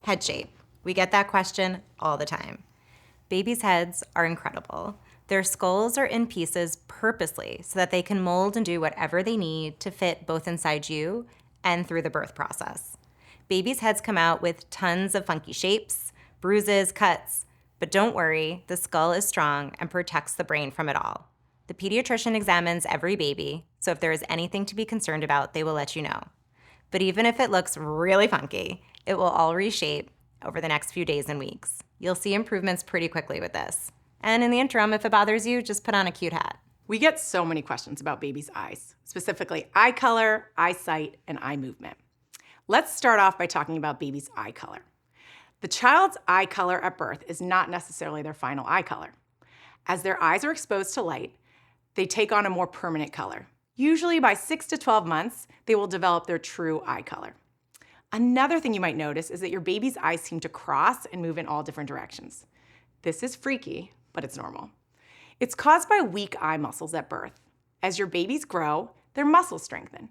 Head shape. We get that question all the time. Babies' heads are incredible. Their skulls are in pieces purposely so that they can mold and do whatever they need to fit both inside you and through the birth process. Babies' heads come out with tons of funky shapes, bruises, cuts, but don't worry, the skull is strong and protects the brain from it all. The pediatrician examines every baby, so if there is anything to be concerned about, they will let you know. But even if it looks really funky, it will all reshape over the next few days and weeks. You'll see improvements pretty quickly with this. And in the interim, if it bothers you, just put on a cute hat. We get so many questions about babies' eyes, specifically eye color, eyesight, and eye movement. Let's start off by talking about baby's eye color. The child's eye color at birth is not necessarily their final eye color. As their eyes are exposed to light, they take on a more permanent color. Usually by 6 to 12 months, they will develop their true eye color. Another thing you might notice is that your baby's eyes seem to cross and move in all different directions. This is freaky, but it's normal. It's caused by weak eye muscles at birth. As your babies grow, their muscles strengthen.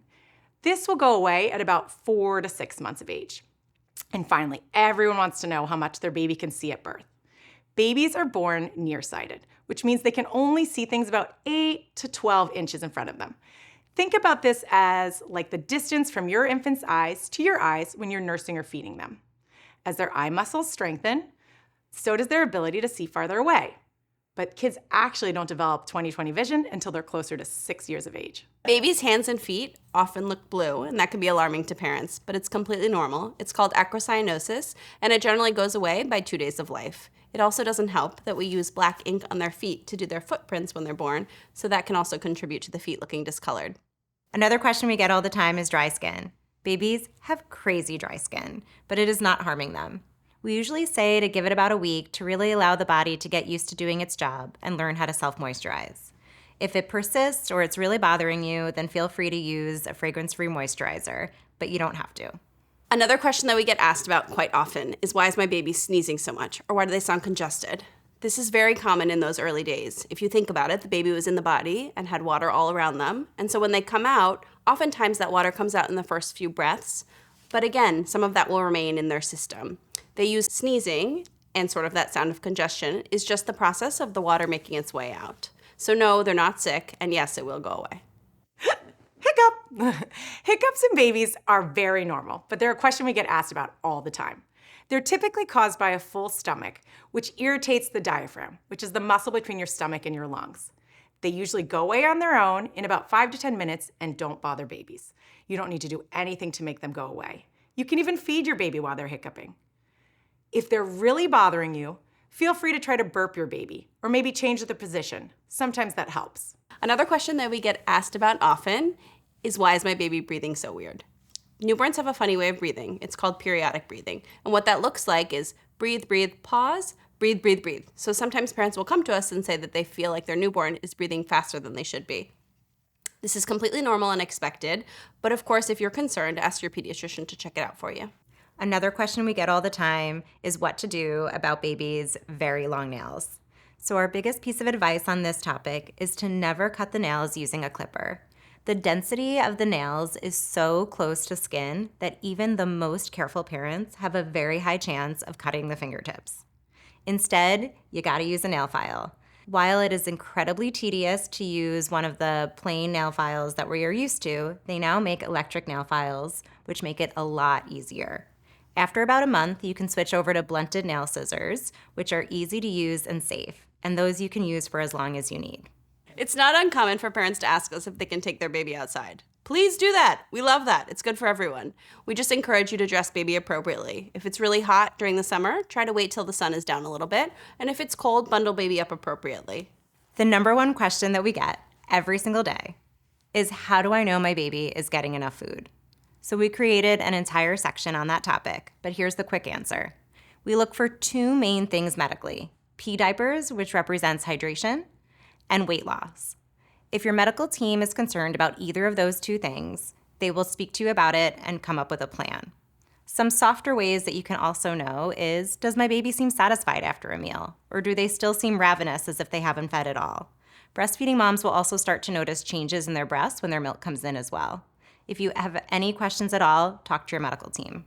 This will go away at about 4 to 6 months of age. And finally, everyone wants to know how much their baby can see at birth. Babies are born nearsighted, which means they can only see things about 8 to 12 inches in front of them. Think about this as like the distance from your infant's eyes to your eyes when you're nursing or feeding them. As their eye muscles strengthen, so does their ability to see farther away. But kids actually don't develop 20/20 vision until they're closer to 6 years of age. Babies' hands and feet often look blue, and that can be alarming to parents, but it's completely normal. It's called acrocyanosis, and it generally goes away by 2 days of life. It also doesn't help that we use black ink on their feet to do their footprints when they're born, so that can also contribute to the feet looking discolored. Another question we get all the time is dry skin. Babies have crazy dry skin, but it is not harming them. We usually say to give it about a week to really allow the body to get used to doing its job and learn how to self-moisturize. If it persists or it's really bothering you, then feel free to use a fragrance-free moisturizer, but you don't have to. Another question that we get asked about quite often is, why is my baby sneezing so much, or why do they sound congested? This is very common in those early days. If you think about it, the baby was in the body and had water all around them, and so when they come out, oftentimes that water comes out in the first few breaths, but again, some of that will remain in their system. They use sneezing, and sort of that sound of congestion is just the process of the water making its way out. So no, they're not sick, and yes, it will go away. Hiccup! Hiccups in babies are very normal, but they're a question we get asked about all the time. They're typically caused by a full stomach, which irritates the diaphragm, which is the muscle between your stomach and your lungs. They usually go away on their own in about 5 to 10 minutes and don't bother babies. You don't need to do anything to make them go away. You can even feed your baby while they're hiccuping. If they're really bothering you, feel free to try to burp your baby, or maybe change the position. Sometimes that helps. Another question that we get asked about often is, why is my baby breathing so weird? Newborns have a funny way of breathing. It's called periodic breathing. And what that looks like is breathe, breathe, pause, breathe, breathe, breathe. So sometimes parents will come to us and say that they feel like their newborn is breathing faster than they should be. This is completely normal and expected, but of course, if you're concerned, ask your pediatrician to check it out for you. Another question we get all the time is what to do about babies' very long nails. So our biggest piece of advice on this topic is to never cut the nails using a clipper. The density of the nails is so close to skin that even the most careful parents have a very high chance of cutting the fingertips. Instead, you gotta use a nail file. While it is incredibly tedious to use one of the plain nail files that we are used to, they now make electric nail files, which make it a lot easier. After about a month, you can switch over to blunted nail scissors, which are easy to use and safe, and those you can use for as long as you need. It's not uncommon for parents to ask us if they can take their baby outside. Please do that. We love that. It's good for everyone. We just encourage you to dress baby appropriately. If it's really hot during the summer, try to wait till the sun is down a little bit, and if it's cold, bundle baby up appropriately. The number one question that we get every single day is, how do I know my baby is getting enough food? So we created an entire section on that topic, but here's the quick answer. We look for 2 main things medically: pee diapers, which represents hydration, and weight loss. If your medical team is concerned about either of those 2 things, they will speak to you about it and come up with a plan. Some softer ways that you can also know is, does my baby seem satisfied after a meal? Or do they still seem ravenous as if they haven't fed at all? Breastfeeding moms will also start to notice changes in their breasts when their milk comes in as well. If you have any questions at all, talk to your medical team.